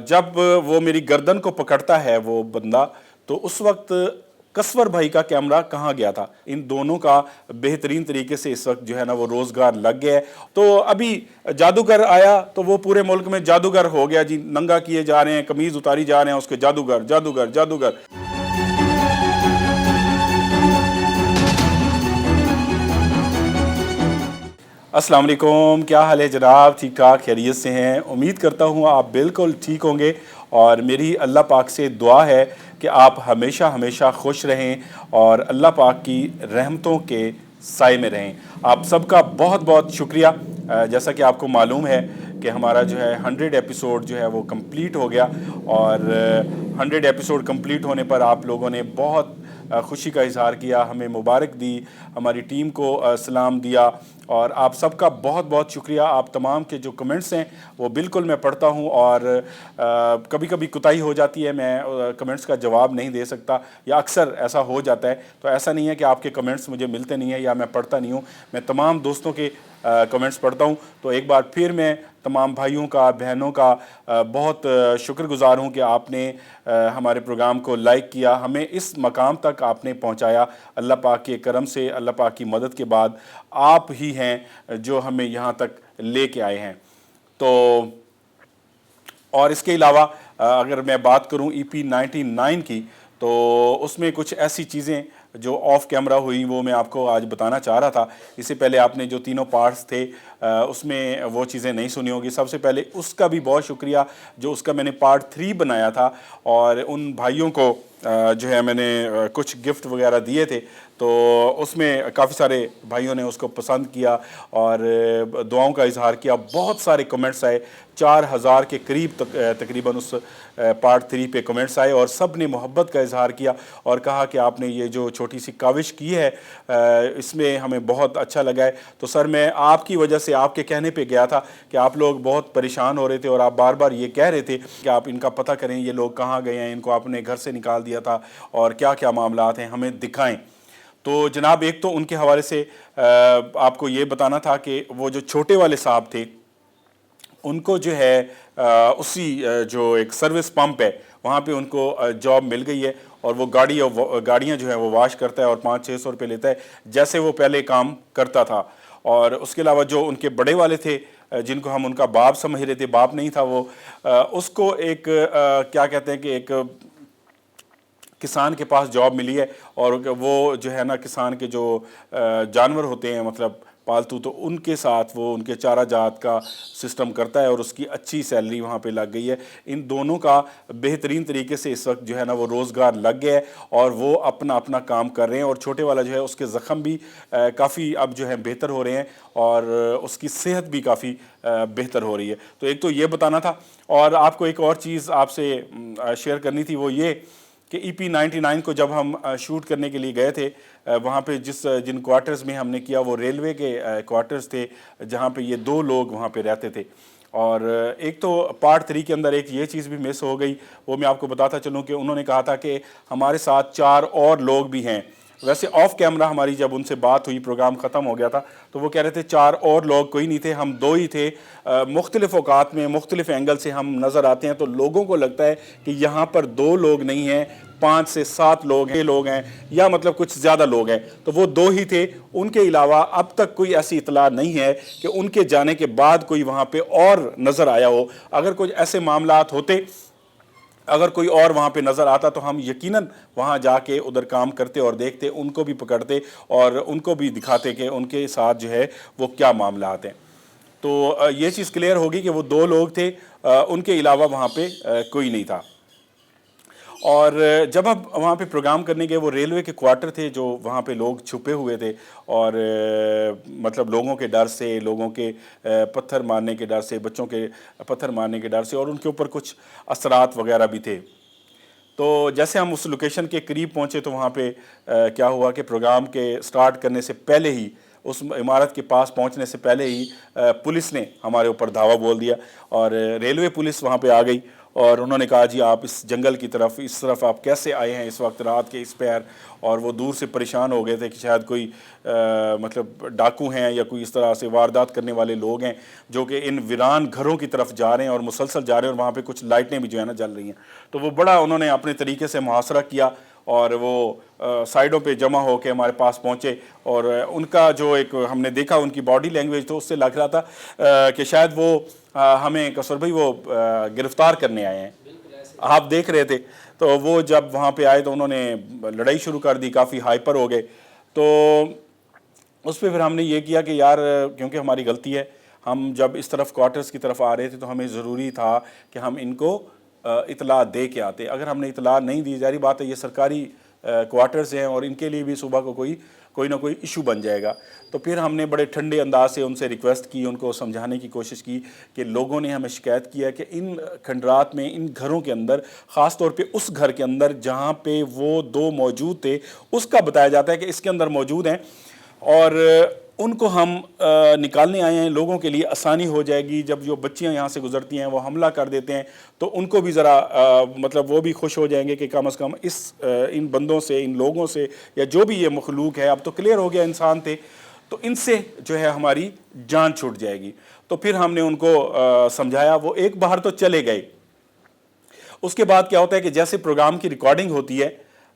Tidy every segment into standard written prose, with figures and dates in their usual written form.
जब वो मेरी गर्दन को पकड़ता है वो बंदा, तो उस वक्त कसवर भाई का कैमरा कहाँ गया था। इन दोनों का बेहतरीन तरीके से इस वक्त जो है ना वो रोज़गार लग गया है। तो अभी जादूगर आया तो वो पूरे मुल्क में जादूगर हो गया जी, नंगा किए जा रहे हैं, कमीज़ उतारी जा रहे हैं उसके, जादूगर जादूगर जादूगर। अस्सलाम वालेकुम, क्या हाल है जनाब? ठीक ठाक खैरियत से हैं? उम्मीद करता हूँ आप बिल्कुल ठीक होंगे। और मेरी अल्लाह पाक से दुआ है कि आप हमेशा हमेशा खुश रहें और अल्लाह पाक की रहमतों के साए में रहें। आप सबका बहुत बहुत शुक्रिया। जैसा कि आपको मालूम है कि हमारा जो है 100 एपिसोड जो है वो कंप्लीट हो गया, और 100 एपिसोड कंप्लीट होने पर आप लोगों ने बहुत खुशी का इजहार किया, हमें मुबारक दी, हमारी टीम को सलाम दिया, और आप सबका बहुत बहुत शुक्रिया। आप तमाम के जो कमेंट्स हैं वो बिल्कुल मैं पढ़ता हूं, और कभी कभी कुताही हो जाती है, मैं कमेंट्स का जवाब नहीं दे सकता, या अक्सर ऐसा हो जाता है। तो ऐसा नहीं है कि आपके कमेंट्स मुझे मिलते नहीं हैं या मैं पढ़ता नहीं हूं, मैं तमाम दोस्तों के कमेंट्स पढ़ता हूं। तो एक बार फिर मैं तमाम भाइयों का, बहनों का बहुत शुक्रगुजार हूं कि आपने हमारे प्रोग्राम को लाइक किया, हमें इस मकाम तक आपने पहुंचाया। अल्लाह पाक के करम से, अल्लाह पाक की मदद के बाद आप ही हैं जो हमें यहाँ तक लेके आए हैं। तो और इसके अलावा अगर मैं बात करूं EP 99 की, तो उसमें कुछ ऐसी चीज़ें जो ऑफ कैमरा हुई वो मैं आपको आज बताना चाह रहा था। इससे पहले आपने जो तीनों पार्ट्स थे उसमें वो चीज़ें नहीं सुनी होगी। सबसे पहले उसका भी बहुत शुक्रिया जो उसका मैंने पार्ट 3 बनाया था, और उन भाइयों को जो है मैंने कुछ गिफ्ट वगैरह दिए थे, तो उसमें काफ़ी सारे भाइयों ने उसको पसंद किया और दुआओं का इजहार किया। बहुत सारे कमेंट्स आए, 4000 के करीब तकरीबन उस पार्ट 3 पे कमेंट्स आए, और सब ने मोहब्बत का इजहार किया और कहा कि आपने ये जो छोटी सी काविश की है इसमें हमें बहुत अच्छा लगा है। तो सर, मैं आपकी वजह से, आपके कहने पे गया था कि आप लोग बहुत परेशान हो रहे थे और आप बार बार ये कह रहे थे कि आप इनका पता करें, ये लोग कहाँ गए हैं, इनको आपने घर से निकाल दिया था और क्या क्या मामलात हैं, हमें दिखाएं। तो जनाब, एक तो उनके हवाले से आपको ये बताना था कि वो जो छोटे वाले साहब थे उनको जो है उसी जो एक सर्विस पंप है वहाँ पे उनको जॉब मिल गई है, और वो गाड़ियाँ जो है वो वॉश करता है और 500-600 रुपये लेता है जैसे वो पहले काम करता था। और उसके अलावा जो उनके बड़े वाले थे जिनको हम उनका बाप समझ रहे थे, बाप नहीं था वो, उसको एक क्या कहते हैं कि एक किसान के पास जॉब मिली है, और वो जो है ना किसान के जो जानवर होते हैं मतलब पालतू, तो उनके साथ वो उनके चारा जात का सिस्टम करता है और उसकी अच्छी सैलरी वहाँ पे लग गई है। इन दोनों का बेहतरीन तरीके से इस वक्त जो है ना वो रोज़गार लग गया है और वो अपना अपना काम कर रहे हैं। और छोटे वाला जो है उसके ज़ख़म भी काफ़ी अब जो है बेहतर हो रहे हैं और उसकी सेहत भी काफ़ी बेहतर हो रही है। तो एक तो ये बताना था, और आपको एक और चीज़ आपसे शेयर करनी थी, वो ये कि EP 99 को जब हम शूट करने के लिए गए थे, वहाँ पे जिन क्वार्टर्स में हमने किया वो रेलवे के क्वार्टर्स थे जहाँ पे ये 2 लोग वहाँ पे रहते थे। और एक तो पार्ट 3 के अंदर एक ये चीज़ भी मिस हो गई, वो मैं आपको बताता चलूँ कि उन्होंने कहा था कि हमारे साथ 4 और लोग भी हैं। वैसे ऑफ कैमरा हमारी जब उनसे बात हुई, प्रोग्राम ख़त्म हो गया था, तो वो कह रहे थे 4 और लोग कोई नहीं थे, हम 2 ही थे। मुख्तलिफ़ औकात में मुख्तलिफ़ एंगल से हम नज़र आते हैं तो लोगों को लगता है कि यहाँ पर 2 लोग नहीं हैं, 5 से 7 लोग हैं या मतलब कुछ ज़्यादा लोग हैं। तो वो 2 ही थे, उनके अलावा अब तक कोई ऐसी इतला नहीं है कि उनके जाने के बाद कोई वहाँ पे और नज़र आया हो। अगर कुछ ऐसे मामलात होते, अगर कोई और वहाँ पे नज़र आता, तो हम यकीनन वहाँ जाके उधर काम करते और देखते, उनको भी पकड़ते और उनको भी दिखाते कि उनके साथ जो है वो क्या मामलात हैं। तो ये चीज़ क्लियर होगी कि वो 2 लोग थे, उनके अलावा वहाँ पे कोई नहीं था। और जब हम वहाँ पे प्रोग्राम करने गए, वो रेलवे के क्वार्टर थे जो वहाँ पे लोग छुपे हुए थे, और मतलब लोगों के डर से, लोगों के पत्थर मारने के डर से, बच्चों के पत्थर मारने के डर से, और उनके ऊपर कुछ असरात वगैरह भी थे। तो जैसे हम उस लोकेशन के करीब पहुँचे तो वहाँ पे क्या हुआ कि प्रोग्राम के स्टार्ट करने से पहले ही, उस इमारत के पास पहुँचने से पहले ही पुलिस ने हमारे ऊपर धावा बोल दिया, और रेलवे पुलिस वहाँ पे आ गई اور انہوں نے کہا جی آپ اس جنگل کی طرف اس طرف آپ کیسے آئے ہیں اس وقت رات کے اس پیر، اور وہ دور سے پریشان ہو گئے تھے کہ شاید کوئی مطلب ڈاکو ہیں یا کوئی اس طرح سے واردات کرنے والے لوگ ہیں جو کہ ان ویران گھروں کی طرف جا رہے ہیں اور مسلسل جا رہے ہیں، اور وہاں پہ کچھ لائٹیں بھی جو ہے نا جل رہی ہیں۔ تو وہ بڑا انہوں نے اپنے طریقے سے محاصرہ کیا اور وہ سائیڈوں پہ جمع ہو کے ہمارے پاس پہنچے، اور ان کا جو ایک ہم نے دیکھا ان کی باڈی لینگویج تو اس سے لگ رہا تھا کہ شاید وہ ہمیں قصور بھائی وہ گرفتار کرنے آئے ہیں، آپ دیکھ رہے تھے۔ تو وہ جب وہاں پہ آئے تو انہوں نے لڑائی شروع کر دی، کافی ہائپر ہو گئے۔ تو اس پہ پھر ہم نے یہ کیا کہ یار کیونکہ ہماری غلطی ہے، ہم جب اس طرف کوارٹرز کی طرف آ رہے تھے تو ہمیں ضروری تھا کہ ہم ان کو اطلاع دے کے آتے۔ اگر ہم نے اطلاع نہیں دی، ظاہری بات ہے یہ سرکاری کوارٹرز ہیں اور ان کے لیے بھی صبح کو کوئی نہ کوئی ایشو بن جائے گا۔ تو پھر ہم نے بڑے ٹھنڈے انداز سے ان سے ریکویسٹ کی، ان کو سمجھانے کی کوشش کی کہ لوگوں نے ہمیں شکایت کیا کہ ان کھنڈرات میں ان گھروں کے اندر، خاص طور پہ اس گھر کے اندر جہاں پہ وہ دو موجود تھے اس کا بتایا جاتا ہے کہ اس کے اندر موجود ہیں، اور ان کو ہم نکالنے آئے ہیں، لوگوں کے لیے آسانی ہو جائے گی، جب جو بچیاں یہاں سے گزرتی ہیں وہ حملہ کر دیتے ہیں تو ان کو بھی ذرا مطلب وہ بھی خوش ہو جائیں گے کہ کم از کم ان بندوں سے، ان لوگوں سے، یا جو بھی یہ مخلوق ہے، اب تو کلیئر ہو گیا انسان تھے، تو ان سے جو ہے ہماری جان چھوٹ جائے گی۔ تو پھر ہم نے ان کو سمجھایا، وہ ایک باہر تو چلے گئے۔ اس کے بعد کیا ہوتا ہے کہ جیسے پروگرام کی ریکارڈنگ ہوتی ہے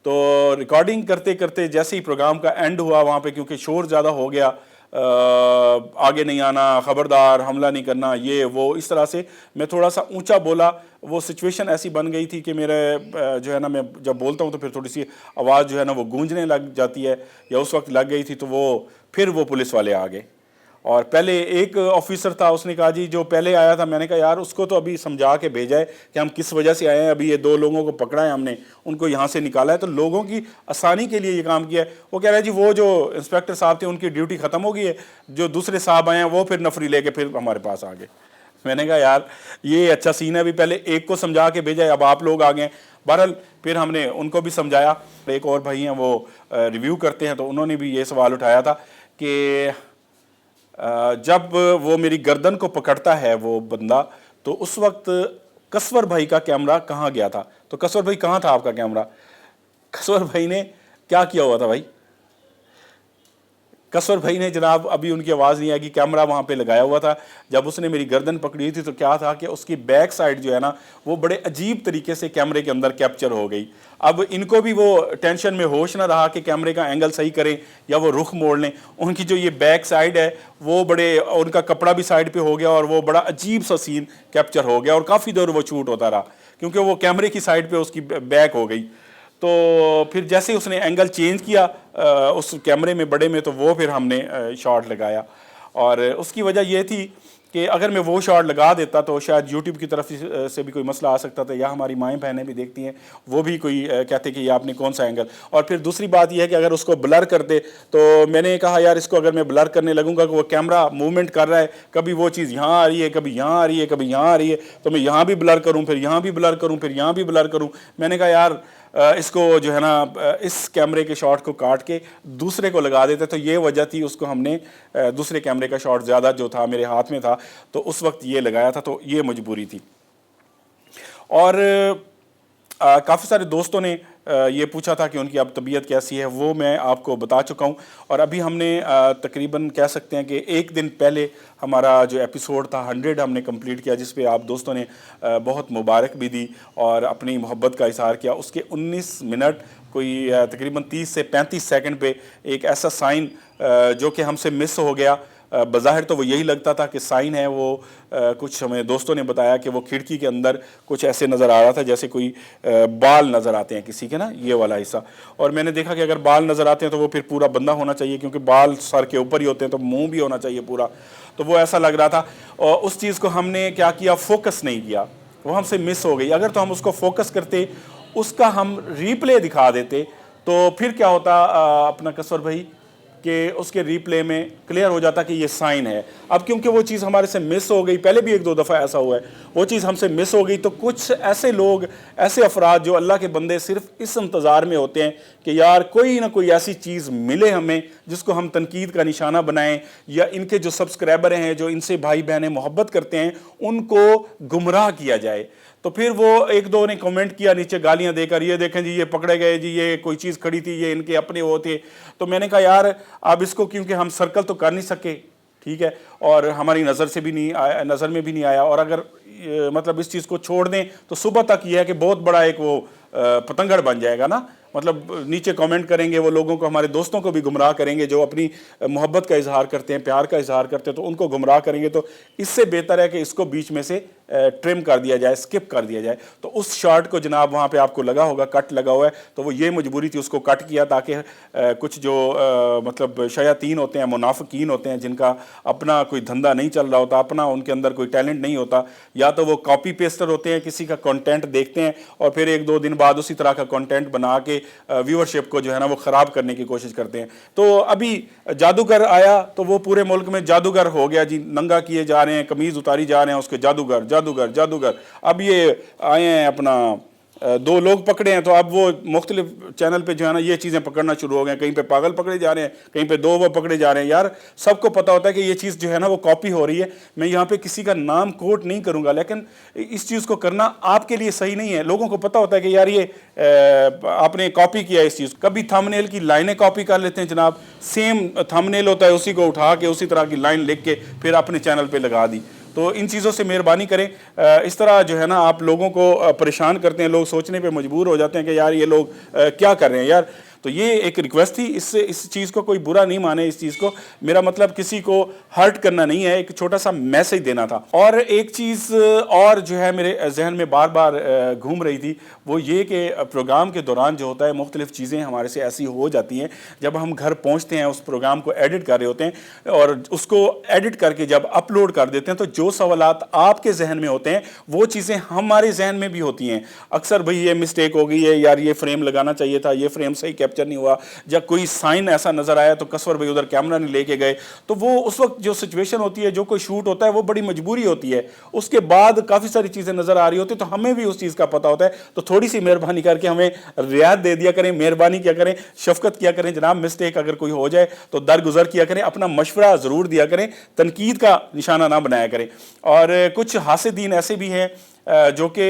تو ریکارڈنگ کرتے کرتے جیسے ہی پروگرام کا اینڈ ہوا وہاں پہ، کیونکہ شور زیادہ ہو گیا، آگے نہیں آنا، خبردار، حملہ نہیں کرنا، یہ وہ اس طرح سے میں تھوڑا سا اونچا بولا۔ وہ سچویشن ایسی بن گئی تھی کہ میرے جو ہے نا، میں جب بولتا ہوں تو پھر تھوڑی سی آواز جو ہے نا وہ گونجنے لگ جاتی ہے، یا اس وقت لگ گئی تھی، تو پھر وہ پولیس والے آ گئے۔ اور پہلے ایک آفیسر تھا، اس نے کہا جی جو پہلے آیا تھا، میں نے کہا یار اس کو تو ابھی سمجھا کے بھیجا ہے کہ ہم کس وجہ سے آئے ہیں، ابھی یہ دو لوگوں کو پکڑا ہے ہم نے، ان کو یہاں سے نکالا ہے، تو لوگوں کی آسانی کے لیے یہ کام کیا ہے۔ وہ کہہ رہا ہے جی وہ جو انسپیکٹر صاحب تھے ان کی ڈیوٹی ختم ہو گئی ہے، جو دوسرے صاحب آئے ہیں وہ پھر نفری لے کے پھر ہمارے پاس آ گئے۔ میں نے کہا یار یہ اچھا سین ہے، ابھی پہلے ایک کو سمجھا کے بھیجا ہے، اب آپ لوگ آ گئے۔ بہرحال پھر ہم نے ان کو بھی سمجھایا۔ ایک اور بھائی ہیں وہ ریویو کرتے ہیں، تو انہوں نے بھی یہ سوال اٹھایا تھا کہ جب وہ میری گردن کو پکڑتا ہے وہ بندہ، تو اس وقت قصور بھائی کا کیمرہ کہاں گیا تھا؟ تو قصور بھائی کہاں تھا آپ کا کیمرہ؟ قصور بھائی نے کیا کیا ہوا تھا بھائی؟ قصور بھائی نے جناب، ابھی ان کی آواز نہیں آئے گی، کیمرہ وہاں پہ لگایا ہوا تھا۔ جب اس نے میری گردن پکڑی تھی تو کیا تھا کہ اس کی بیک سائڈ جو ہے نا وہ بڑے عجیب طریقے سے کیمرے کے اندر کیپچر ہو گئی۔ اب ان کو بھی وہ ٹینشن میں ہوش نہ رہا کہ کیمرے کا اینگل صحیح کریں یا وہ رخ موڑ لیں۔ ان کی جو یہ بیک سائڈ ہے وہ ان کا کپڑا بھی سائڈ پہ ہو گیا، اور وہ بڑا عجیب سا سین کیپچر ہو گیا، اور کافی دیر وہ شوٹ ہوتا رہا کیونکہ وہ کیمرے کی سائڈ پہ اس کی بیک ہو گئی۔ تو پھر جیسے اس نے اینگل چینج کیا اس کیمرے میں بڑے میں، تو وہ پھر ہم نے شاٹ لگایا، اور اس کی وجہ یہ تھی کہ اگر میں وہ شاٹ لگا دیتا تو شاید یوٹیوب کی طرف سے بھی کوئی مسئلہ آ سکتا تھا، یا ہماری مائیں بہنیں بھی دیکھتی ہیں وہ بھی کوئی کہتے کہ یہ آپ نے کون سا اینگل۔ اور پھر دوسری بات یہ ہے کہ اگر اس کو بلر کر دے، تو میں نے کہا یار اس کو اگر میں بلر کرنے لگوں گا کہ وہ کیمرہ موومنٹ کر رہا ہے، کبھی وہ چیز یہاں آ رہی ہے، کبھی یہاں آ رہی ہے، کبھی یہاں آ رہی ہے، تو میں یہاں بھی بلر کروں، پھر یہاں بھی بلر کروں، پھر یہاں بھی بلر کروں۔ میں نے کہا یار اس کو جو ہے نا اس کیمرے کے شاٹ کو کاٹ کے دوسرے کو لگا دیتے، تو یہ وجہ تھی اس کو ہم نے دوسرے کیمرے کا شاٹ زیادہ جو تھا میرے ہاتھ میں تھا تو اس وقت یہ لگایا تھا، تو یہ مجبوری تھی۔ اور کافی سارے دوستوں نے یہ پوچھا تھا کہ ان کی اب طبیعت کیسی ہے، وہ میں آپ کو بتا چکا ہوں۔ اور ابھی ہم نے تقریباً کہہ سکتے ہیں کہ ایک دن پہلے ہمارا جو ایپیسوڈ تھا 100 ہم نے کمپلیٹ کیا، جس پہ آپ دوستوں نے بہت مبارک بھی دی اور اپنی محبت کا اظہار کیا۔ اس کے 19 منٹ کوئی تقریباً 30 سے 35 سیکنڈ پہ ایک ایسا سائن جو کہ ہم سے مس ہو گیا، بظاہر تو وہ یہی لگتا تھا کہ سائن ہے، وہ کچھ ہمیں دوستوں نے بتایا کہ وہ کھڑکی کے اندر کچھ ایسے نظر آ رہا تھا جیسے کوئی بال نظر آتے ہیں کسی کے نا، یہ والا حصہ۔ اور میں نے دیکھا کہ اگر بال نظر آتے ہیں تو وہ پھر پورا بندہ ہونا چاہیے، کیونکہ بال سر کے اوپر ہی ہوتے ہیں تو منہ بھی ہونا چاہیے پورا، تو وہ ایسا لگ رہا تھا۔ اور اس چیز کو ہم نے کیا کیا، فوکس نہیں کیا، وہ ہم سے مس ہو گئی۔ اگر تو ہم اس کو فوکس کرتے، اس کا ہم ری پلے دکھا دیتے، تو پھر کیا ہوتا اپنا قصور بھائی کہ اس کے ری پلے میں کلیئر ہو جاتا کہ یہ سائن ہے۔ اب کیونکہ وہ چیز ہمارے سے مس ہو گئی، پہلے بھی ایک دو دفعہ ایسا ہوا ہے، وہ چیز ہم سے مس ہو گئی، تو کچھ ایسے لوگ، ایسے افراد جو اللہ کے بندے صرف اس انتظار میں ہوتے ہیں کہ یار کوئی نہ کوئی ایسی چیز ملے ہمیں جس کو ہم تنقید کا نشانہ بنائیں، یا ان کے جو سبسکرائبر ہیں جو ان سے بھائی بہنیں محبت کرتے ہیں ان کو گمراہ کیا جائے۔ तो फिर वो एक दो ने कमेंट किया नीचे गालियां देकर, ये देखें जी ये पकड़े गए जी, ये कोई चीज़ खड़ी थी, ये इनके अपने वो थे। तो मैंने कहा यार अब इसको, क्योंकि हम सर्कल तो कर नहीं सके, ठीक है, और हमारी नज़र से भी नहीं आया, नज़र में भी नहीं आया, और अगर मतलब इस चीज़ को छोड़ दें तो सुबह तक ये है कि बहुत बड़ा एक वो पतंगड़ बन जाएगा ना, मतलब नीचे कमेंट करेंगे वो, लोगों को, हमारे दोस्तों को भी गुमराह करेंगे जो अपनी मोहब्बत का इजहार करते हैं, प्यार का इजहार करते हैं, तो उनको गुमराह करेंगे। तो इससे बेहतर है कि इसको बीच में से ट्रिम कर दिया जाए, स्किप कर दिया जाए। तो उस शॉर्ट को जनाब वहाँ पे आपको लगा होगा कट लगा हुआ है, तो वो ये मजबूरी थी, उसको कट किया ताकि कुछ जो मतलब शयातीन होते हैं, मुनाफिकीन होते हैं, जिनका अपना कोई धंधा नहीं चल रहा होता, अपना उनके अंदर कोई टैलेंट नहीं होता, या तो वो कॉपी पेस्टर होते हैं, किसी का कंटेंट देखते हैं और फिर एक दो दिन बाद उसी तरह का कंटेंट बना के व्यूअरशिप को जो है ना वो ख़राब करने की कोशिश करते हैं। तो अभी जादूगर आया तो वो पूरे मुल्क में जादूगर हो गया जी, नंगा किए जा रहे हैं, कमीज़ उतारी जा रहे हैं उसके, जादूगर जादूगर जादूगर। अब ये आए हैं अपना दो लोग पकड़े हैं, तो अब वो मुख्तलिफ चैनल पे जो है ना ये चीज़ें पकड़ना शुरू हो गए, कहीं पे पागल पकड़े जा रहे हैं, कहीं पे दो वो पकड़े जा रहे हैं। यार सबको पता होता है कि ये चीज़ जो है ना वो कॉपी हो रही है। मैं यहाँ पे किसी का नाम कोट नहीं करूँगा, लेकिन इस चीज़ को करना आपके लिए सही नहीं है। लोगों को पता होता है कि यार ये आपने कॉपी किया इस चीज़। कभी थंबनेल की लाइनें कॉपी कर लेते हैं जनाब, सेम थंबनेल होता है, उसी को उठा के उसी तरह की लाइन लिख के फिर अपने चैनल पर लगा दी। तो इन चीज़ों से मेहरबानी करें, इस तरह जो है ना आप लोगों को परेशान करते हैं, लोग सोचने पे मजबूर हो जाते हैं कि यार ये लोग क्या कर रहे हैं यार। तो ये एक रिक्वेस्ट थी, इससे इस चीज़ को कोई बुरा नहीं माने, इस चीज़ को मेरा मतलब किसी को हर्ट करना नहीं है, एक छोटा सा मैसेज देना था। और एक चीज़ और जो है मेरे जहन में बार बार घूम रही थी, वो ये कि प्रोग्राम के दौरान जो होता है मुख्तलिफ़ चीज़ें हमारे से ऐसी हो जाती हैं, जब हम घर पहुँचते हैं, उस प्रोग्राम को एडिट कर रहे होते हैं और उसको एडिट करके जब अपलोड कर देते हैं, तो जो सवालात आपके जहन में होते हैं वो चीज़ें हमारे जहन में भी होती हैं। अक्सर भाई ये मिस्टेक हो गई है यार, ये फ्रेम लगाना चाहिए था, ये फ्रेम सही कैप्चर नहीं हुआ, या कोई साइन ऐसा नजर आया तो कसवर भाई उधर कैमरा नहीं लेके गए। तो वो उस वक्त जो सिचुएशन होती है, जो कोई शूट होता है, वो बड़ी मजबूरी होती है। उसके बाद काफ़ी सारी चीज़ें नज़र आ रही होती है, तो हमें भी उस चीज़ का पता होता है। तो थोड़ी सी मेहरबानी करके हमें रियायत दे दिया करें, मेहरबानी किया करें, शफकत किया करें जनाब। मिस्टेक अगर कोई हो जाए तो दरगुजर किया करें, अपना मशवरा ज़रूर दिया करें, तनकीद का निशाना ना बनाया करें। और कुछ हासिदीन ऐसे भी हैं जो कि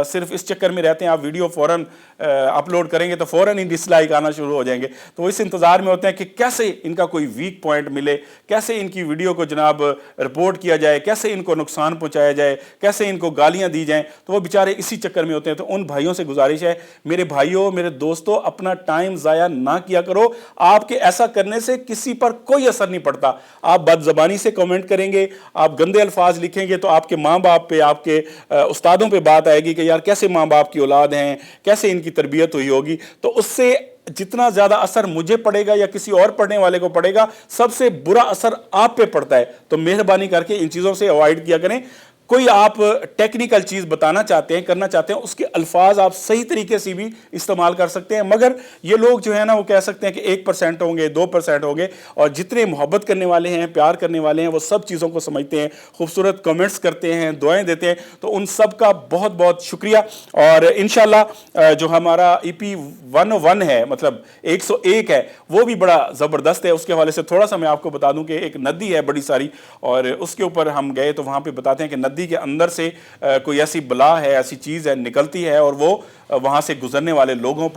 सिर्फ इस चक्कर में रहते हैं, आप वीडियो फ़ौरन अपलोड करेंगे तो फ़ौरन ही डिसलाइक आना शुरू हो जाएंगे। तो वो इस इंतज़ार में होते हैं कि कैसे इनका कोई वीक पॉइंट मिले, कैसे इनकी वीडियो को जनाब रिपोर्ट किया जाए, कैसे इनको नुकसान पहुंचाया जाए, कैसे इनको गालियां दी जाएं। तो वो बेचारे इसी चक्कर में होते हैं। तो उन भाइयों से गुजारिश है, मेरे भाइयों, मेरे दोस्तों, अपना टाइम ज़ाया ना किया करो। आपके ऐसा करने से किसी पर कोई असर नहीं पड़ता। आप बदज़बानी से कमेंट करेंगे, आप गंदे अल्फाज लिखेंगे तो आपके माँ बाप पे, आपके उस्तादों पे बात आएगी कि यार कैसे माँ बाप की औलाद हैं, कैसे इनकी तरबियत हुई होगी। तो उससे जितना ज्यादा असर मुझे पड़ेगा या किसी और पढ़ने वाले को पड़ेगा, सबसे बुरा असर आप पे पड़ता है। तो मेहरबानी करके इन चीजों से अवॉइड किया करें। कोई आप टेक्निकल चीज़ बताना चाहते हैं, करना चाहते हैं, उसके अल्फाज आप सही तरीके से भी इस्तेमाल कर सकते हैं। मगर ये लोग जो है ना वो कह सकते हैं कि 1% होंगे, 2% होंगे, और जितने मोहब्बत करने वाले हैं, प्यार करने वाले हैं, वो सब चीज़ों को समझते हैं, खूबसूरत कमेंट्स करते हैं, दुआएं देते हैं। तो उन सब का बहुत बहुत शुक्रिया। और इंशाल्लाह जो हमारा EP 101 है, मतलब 101 है, वो भी बड़ा ज़बरदस्त है। उसके हवाले से थोड़ा सा मैं आपको बता दूं कि एक नदी है बड़ी सारी, और उसके ऊपर हम गए तो वहाँ पर बताते हैं कि नदी के अंदर से कोई ऐसी बला है, ऐसी चीज़ है निकलती है, और वो वहाँ से गुजरने वाले लोगों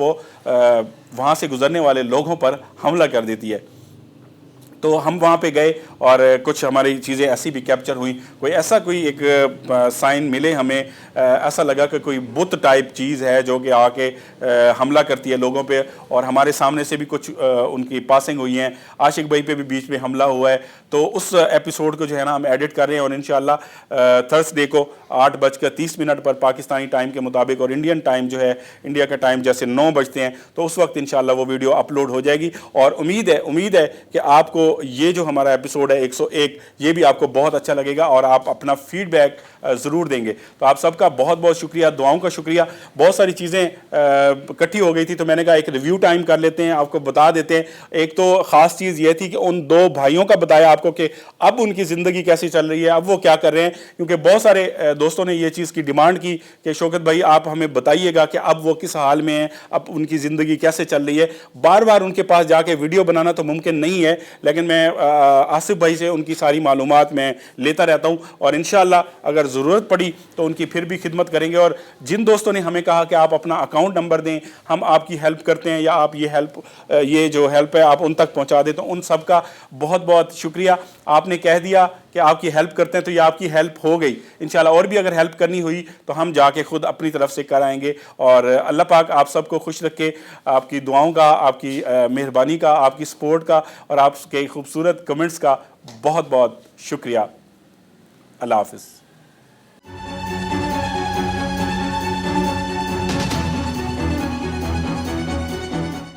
पर हमला कर देती है। तो हम वहाँ पे गए और कुछ हमारी चीज़ें ऐसी भी कैप्चर हुई। कोई एक साइन मिले हमें, ऐसा लगा कि कोई बुत टाइप चीज़ है जो कि आके हमला करती है लोगों पे, और हमारे सामने से भी कुछ उनकी पासिंग हुई हैं। आशिक भाई पे भी बीच में हमला हुआ है। तो उस एपिसोड को जो है ना हम एडिट कर रहे हैं, और इंशाल्लाह थर्सडे को 8:30 पर पाकिस्तानी टाइम के मुताबिक, और इंडियन टाइम जो है, इंडिया का टाइम जैसे 9 बजते हैं, तो उस वक्त इंशाल्लाह वो वीडियो अपलोड हो जाएगी। और उम्मीद है कि आपको ये जो हमारा एपिसोड है 101, ये भी आपको बहुत अच्छा लगेगा और आप अपना फीडबैक ज़रूर देंगे। तो आप सबका बहुत बहुत शुक्रिया, दुआओं का शुक्रिया। बहुत सारी चीज़ें इकट्ठी हो गई थी, तो मैंने कहा एक रिव्यू टाइम कर लेते हैं, आपको बता देते हैं। एक तो ख़ास चीज़ ये थी कि उन दो भाइयों का बताया आपको कि अब उनकी ज़िंदगी कैसी चल रही है, अब वो क्या कर रहे हैं। क्योंकि बहुत सारे दोस्तों ने ये चीज़ की डिमांड की कि शौकत भाई आप हमें बताइएगा कि अब वो किस हाल में हैं, अब उनकी ज़िंदगी कैसे चल रही है। बार बार उनके पास जाके वीडियो बनाना तो मुमकिन नहीं है, लेकिन لیکن میں آصف بھائی سے ان کی ساری معلومات میں لیتا رہتا ہوں، اور انشاءاللہ اگر ضرورت پڑی تو ان کی پھر بھی خدمت کریں گے۔ اور جن دوستوں نے ہمیں کہا کہ آپ اپنا اکاؤنٹ نمبر دیں، ہم آپ کی ہیلپ کرتے ہیں، یا آپ یہ جو ہیلپ ہے آپ ان تک پہنچا دیں، تو ان سب کا بہت بہت شکریہ۔ آپ نے کہہ دیا کہ آپ کی ہیلپ کرتے ہیں تو یہ آپ کی ہیلپ ہو گئی۔ انشاءاللہ اور بھی اگر ہیلپ کرنی ہوئی تو ہم جا کے خود اپنی طرف سے کرائیں گے۔ اور اللہ پاک آپ سب کو خوش رکھے، آپ کی دعاؤں کا، آپ کی مہربانی کا، آپ کی سپورٹ کا، اور آپ کے خوبصورت کمنٹس کا بہت بہت شکریہ۔ اللہ حافظ۔